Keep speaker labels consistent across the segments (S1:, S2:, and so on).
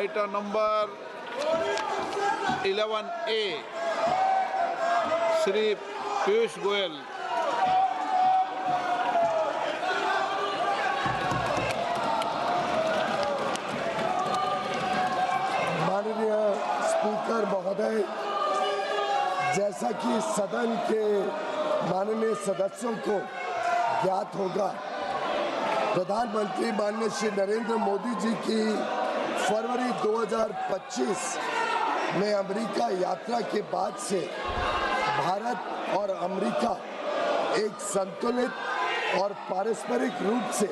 S1: Item number 11A Shri Piyush Goyal.
S2: माननीय speaker महोदय, जैसा कि सदन के माननीय सदस्यों को ज्ञात होगा, प्रधानमंत्री माननीय श्री नरेंद्र मोदी जी की फरवरी 2025 में अमेरिका यात्रा के बाद से भारत और अमेरिका एक संतुलित और पारस्परिक रूप से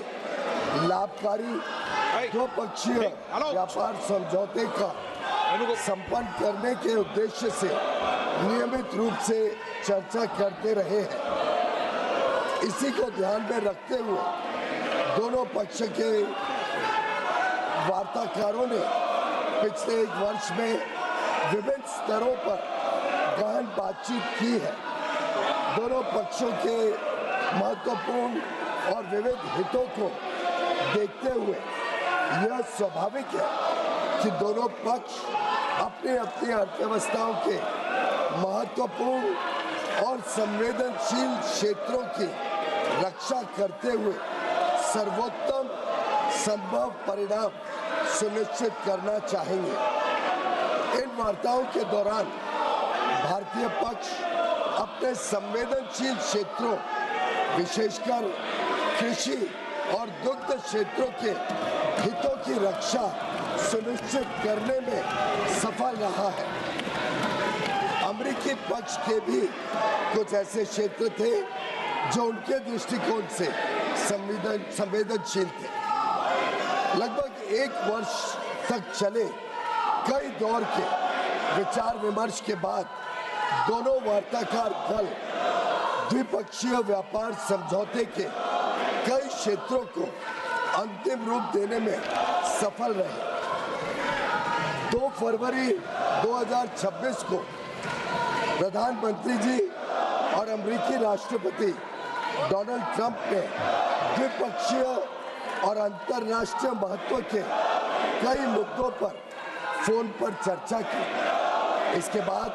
S2: लाभकारी द्विपक्षीय व्यापार समझौते का संपन्न करने के उद्देश्य से नियमित रूप से चर्चा करते रहे हैं। इसी को ध्यान में रखते हुए दोनों पक्ष के वार्ताकारों ने पिछले एक वर्ष में विभिन्न स्तरों पर गहन बातचीत की है। दोनों पक्षों के महत्वपूर्ण और विविध हितों को देखते हुए यह स्वाभाविक है कि दोनों पक्ष अपनी अपनी अर्थव्यवस्थाओं के महत्वपूर्ण और संवेदनशील क्षेत्रों की रक्षा करते हुए सर्वोत्तम संभव परिणाम सुनिश्चित करना चाहेंगे। इन वार्ताओं के दौरान भारतीय पक्ष अपने संवेदनशील क्षेत्रों, विशेषकर कृषि और दुग्ध क्षेत्रों के हितों की रक्षा सुनिश्चित करने में सफल रहा है। अमेरिकी पक्ष के भी कुछ ऐसे क्षेत्र थे जो उनके दृष्टिकोण से संवेदनशील थे। लगभग एक वर्ष तक चले कई दौर के विचार विमर्श के बाद दोनों वार्ताकार दल द्विपक्षीय व्यापार समझौते के कई क्षेत्रों को अंतिम रूप देने में सफल रहे। 2 फरवरी 2026 को प्रधानमंत्री जी और अमेरिकी राष्ट्रपति डोनाल्ड ट्रंप ने द्विपक्षीय और अंतर्राष्ट्रीय महत्व के कई मुद्दों पर फोन पर चर्चा की। इसके बाद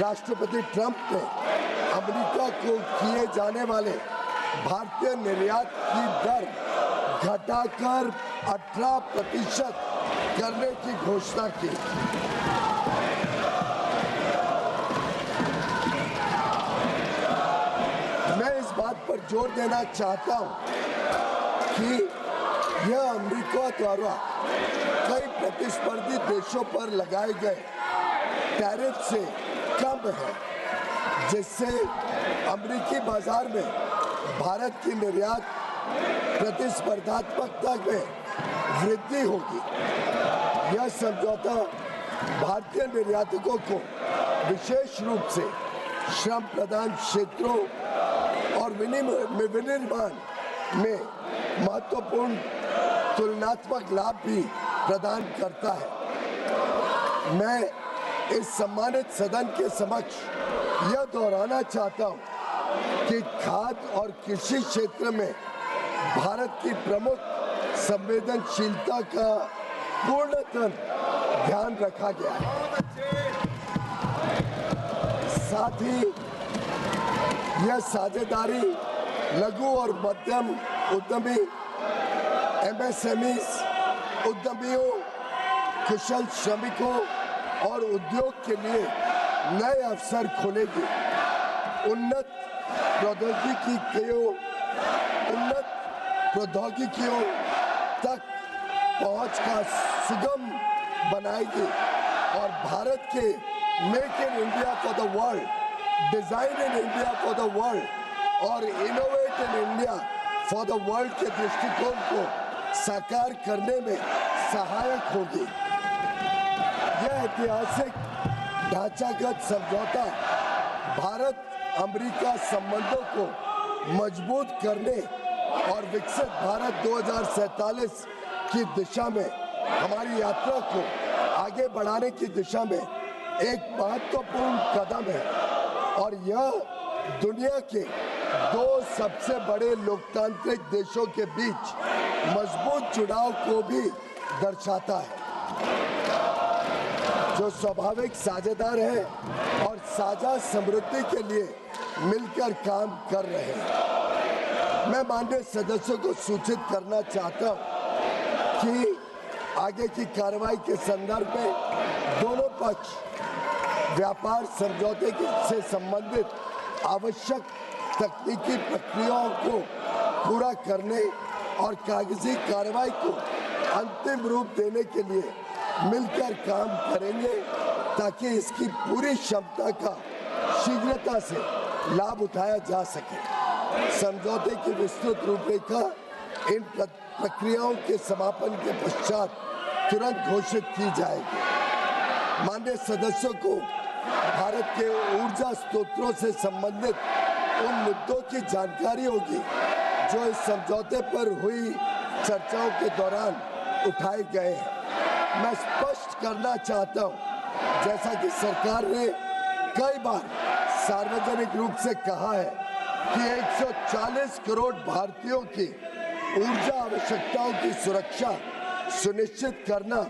S2: राष्ट्रपति ट्रंप ने अमेरिका को किए जाने वाले भारतीय निर्यात की दर घटाकर 18% करने की घोषणा की। मैं इस बात पर जोर देना चाहता हूं कि यह अमेरिका द्वारा कई प्रतिस्पर्धी देशों पर लगाए गए टैरिफ से कम है, जिससे अमेरिकी बाजार में भारत की निर्यात प्रतिस्पर्धात्मकता में वृद्धि होगी। यह समझौता भारतीय निर्यातकों को विशेष रूप से श्रम प्रधान क्षेत्रों और विनिर्माण में महत्वपूर्ण तुलनात्मक लाभ भी प्रदान करता है। मैं इस सम्मानित सदन के समक्ष यह दोहराना चाहता हूं कि खाद्य और कृषि क्षेत्र में भारत की प्रमुख संवेदनशीलता का पूर्णतः ध्यान रखा गया है। साथ ही यह साझेदारी लघु और मध्यम उद्यमी, MSMEs, उद्यमियों, कुशल श्रमिकों और उद्योग के लिए नए अवसर खोलेगी। उन्नत प्रौद्योगिकियों तक पहुंच का सुगम बनाएगी और भारत के make in India for the world, design in India for the world और innovate in India for the world के दृष्टिकोण को साकार करने में सहायक होगी। यह ऐतिहासिक ढांचागत समझौता भारत अमेरिका संबंधों को मजबूत करने और विकसित भारत 2047 की दिशा में हमारी यात्रा को आगे बढ़ाने की दिशा में एक महत्वपूर्ण कदम है और यह दुनिया के 2 सबसे बड़े लोकतांत्रिक देशों के बीच मजबूत जुड़ाव को भी दर्शाता है। जो स्वाभाविक साझेदार है और साझा समृद्धि के लिए मिलकर काम कर रहे हैं। मैं माननीय सदस्यों को सूचित करना चाहता हूं कि आगे की कार्रवाई के संदर्भ में दोनों पक्ष व्यापार समझौते से संबंधित आवश्यक तकनीकी प्रक्रियाओं को पूरा करने और कागजी कार्रवाई को अंतिम रूप देने के लिए मिलकर काम करेंगे ताकि इसकी पूरी क्षमता का शीघ्रता से लाभ उठाया जा सके। समझौते की विस्तृत रूपरेखा इन प्रक्रियाओं के समापन के पश्चात तुरंत घोषित की जाएगी। माननीय सदस्यों को भारत के ऊर्जा स्रोतों से संबंधित उन मुद्दों की जानकारी होगी जो इस समझौते पर हुई चर्चाओं के दौरान उठाए गए हैं। मैं स्पष्ट करना चाहता हूं, जैसा कि सरकार ने कई बार सार्वजनिक रूप से कहा है कि 140 करोड़ भारतीयों की ऊर्जा आवश्यकताओं की सुरक्षा सुनिश्चित करना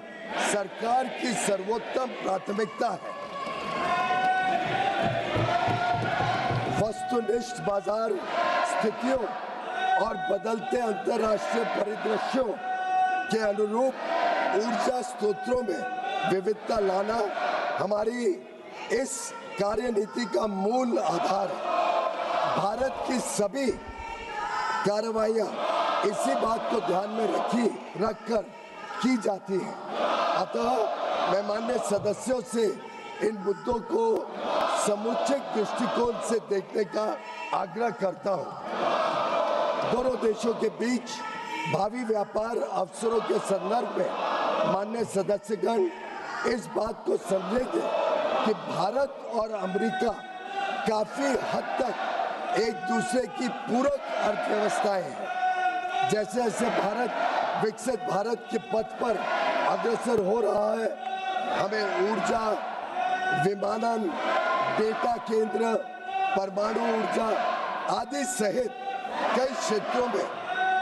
S2: सरकार की सर्वोत्तम प्राथमिकता है। वस्तुनिष्ठ बाजार स्थितियों और बदलते अंतर्राष्ट्रीय परिदृश्यों के अनुरूप ऊर्जा स्रोतों में विविधता लाना हमारी इस कार्यनीति का मूल आधार है। भारत की सभी कार्रवाइयां इसी बात को ध्यान में रखकर की जाती हैं। अतः मैं माननीय सदस्यों से इन मुद्दों को समुचित दृष्टिकोण से देखने का आग्रह करता हूं। दोनों देशों के बीच भावी व्यापार अवसरों के संदर्भ में माननीय सदस्यगण इस बात को समझेंगे कि भारत और अमेरिका काफी हद तक एक दूसरे की पूरक अर्थव्यवस्थाएं हैं। जैसे जैसे भारत विकसित भारत के पथ पर अग्रसर हो रहा है, हमें ऊर्जा, विमानन, डेटा केंद्र, परमाणु ऊर्जा आदि सहित कई क्षेत्रों में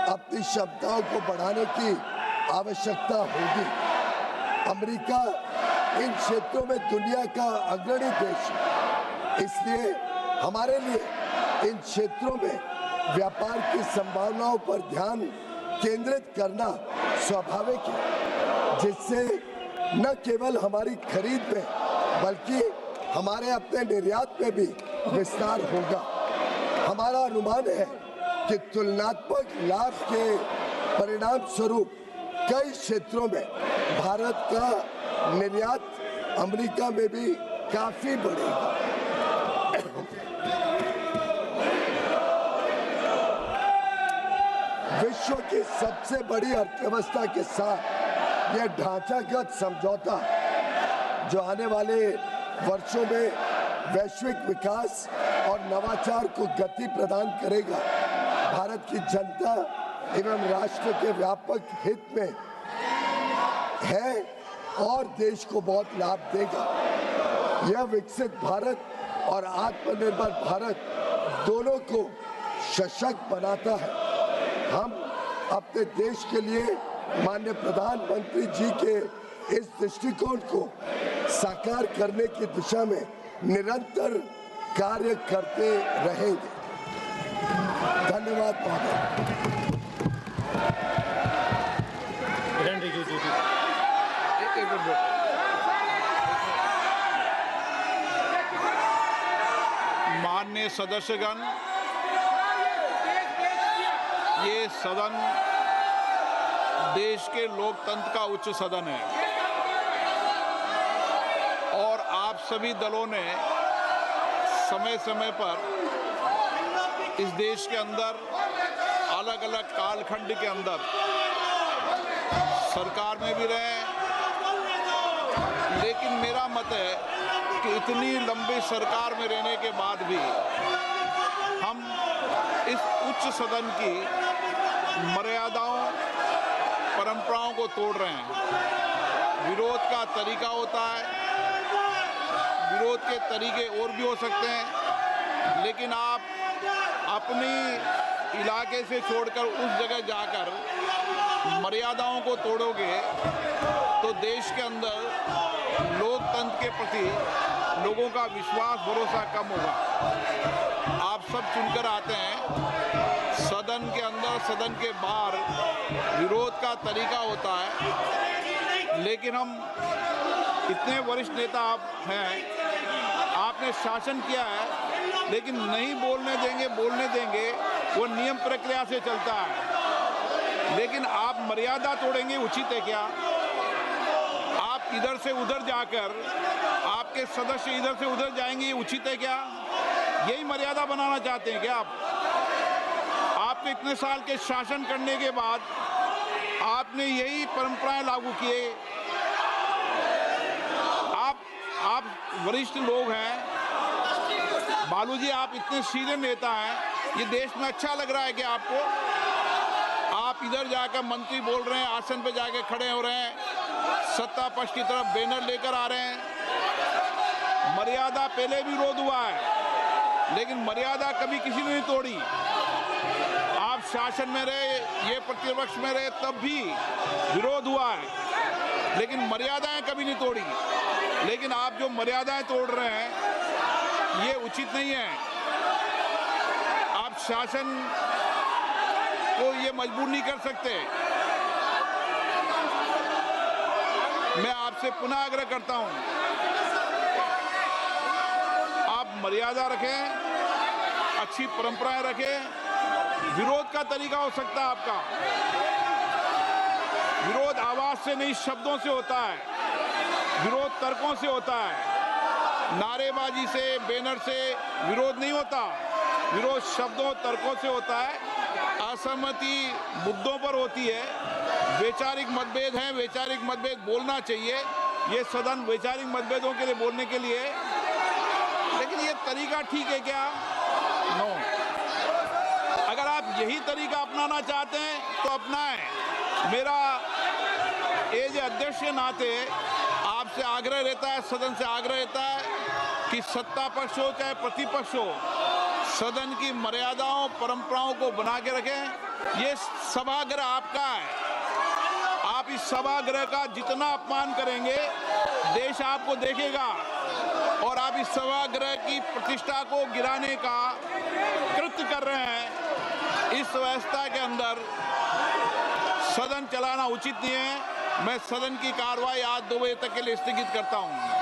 S2: अपनी क्षमताओं को बढ़ाने की आवश्यकता होगी। अमेरिका इन क्षेत्रों में दुनिया का अग्रणी देश है, इसलिए हमारे लिए इन क्षेत्रों में व्यापार की संभावनाओं पर ध्यान केंद्रित करना स्वाभाविक है, जिससे न केवल हमारी खरीद में बल्कि हमारे अपने निर्यात में भी विस्तार होगा। हमारा अनुमान है कि तुलनात्मक लाभ के परिणाम स्वरूप कई क्षेत्रों में भारत का निर्यात अमेरिका में भी काफी बढ़ेगा। विश्व की सबसे बड़ी अर्थव्यवस्था के साथ यह ढांचागत समझौता जो आने वाले वर्षों में वैश्विक विकास और नवाचार को गति प्रदान करेगा, भारत की जनता एवं राष्ट्र के व्यापक हित में है और देश को बहुत लाभ देगा। यह विकसित भारत और आत्मनिर्भर भारत दोनों को सशक्त बनाता है। हम अपने देश के लिए माननीय प्रधानमंत्री जी के इस दृष्टिकोण को साकार करने की दिशा में निरंतर कार्य करते रहेंगे। धन्यवाद महोदय।
S1: माननीय सदस्यगण, ये सदन देश के लोकतंत्र का उच्च सदन है और आप सभी दलों ने समय समय पर इस देश के अंदर अलग अलग कालखंड के अंदर सरकार में भी रहे, लेकिन मेरा मत है कि इतनी लंबी सरकार में रहने के बाद भी हम इस उच्च सदन की मर्यादाओं, परंपराओं को तोड़ रहे हैं। विरोध का तरीका होता है, विरोध के तरीके और भी हो सकते हैं, लेकिन आप अपनी इलाके से छोड़कर उस जगह जाकर मर्यादाओं को तोड़ोगे तो देश के अंदर लोकतंत्र के प्रति लोगों का विश्वास भरोसा कम होगा। आप सब चुनकर आते हैं, सदन के अंदर सदन के बाहर विरोध का तरीका होता है, लेकिन हम इतने वरिष्ठ नेता आप हैं, आपने शासन किया है, लेकिन नहीं बोलने देंगे वो नियम प्रक्रिया से चलता है। लेकिन आप मर्यादा तोड़ेंगे, उचित है क्या? आप इधर से उधर जाकर आपके सदस्य इधर से उधर जाएंगे, ये उचित है क्या? यही मर्यादा बनाना चाहते हैं क्या आप? आपके इतने साल के शासन करने के बाद आपने यही परंपराएं लागू किए। आप वरिष्ठ लोग हैं, बालू जी, आप इतने सीनियर नेता हैं, ये देश में अच्छा लग रहा है कि आपको? आप इधर जाकर मंत्री बोल रहे हैं, आसन पे जाके खड़े हो रहे हैं, सत्ता पक्ष की तरफ बैनर लेकर आ रहे हैं। मर्यादा पहले भी विरोध हुआ है, लेकिन मर्यादा कभी किसी ने नहीं तोड़ी। आप शासन में रहे, ये प्रतिपक्ष में रहे, तब भी विरोध हुआ है, लेकिन मर्यादाएं कभी नहीं तोड़ी। लेकिन आप जो मर्यादाएं तोड़ रहे हैं, ये उचित नहीं है। आप शासन को ये मजबूर नहीं कर सकते। मैं आपसे पुनः आग्रह करता हूं, आप मर्यादा रखें, अच्छी परंपराएं रखें। विरोध का तरीका हो सकता है आपका, विरोध आवाज से नहीं शब्दों से होता है, विरोध तर्कों से होता है, नारेबाजी से, बैनर से विरोध नहीं होता। विरोध शब्दों तर्कों से होता है, असहमति मुद्दों पर होती है। वैचारिक मतभेद हैं, वैचारिक मतभेद बोलना चाहिए, ये सदन वैचारिक मतभेदों के लिए बोलने के लिए। लेकिन ये तरीका ठीक है क्या? नो। अगर आप यही तरीका अपनाना चाहते हैं तो अपनाएं। मेरा एज अध्यक्ष के नाते आपसे आग्रह रहता है, सदन से आग्रह रहता है कि सत्ता पक्ष हो चाहे प्रतिपक्ष हो, सदन की मर्यादाओं परंपराओं को बना के रखें। ये सभागृह आपका है, आप इस सभागृह का जितना अपमान करेंगे देश आपको देखेगा, और आप इस सभागृह की प्रतिष्ठा को गिराने का कृत्य कर रहे हैं। इस व्यवस्था के अंदर सदन चलाना उचित नहीं है। मैं सदन की कार्रवाई आज 2 बजे तक के लिए स्थगित करता हूं।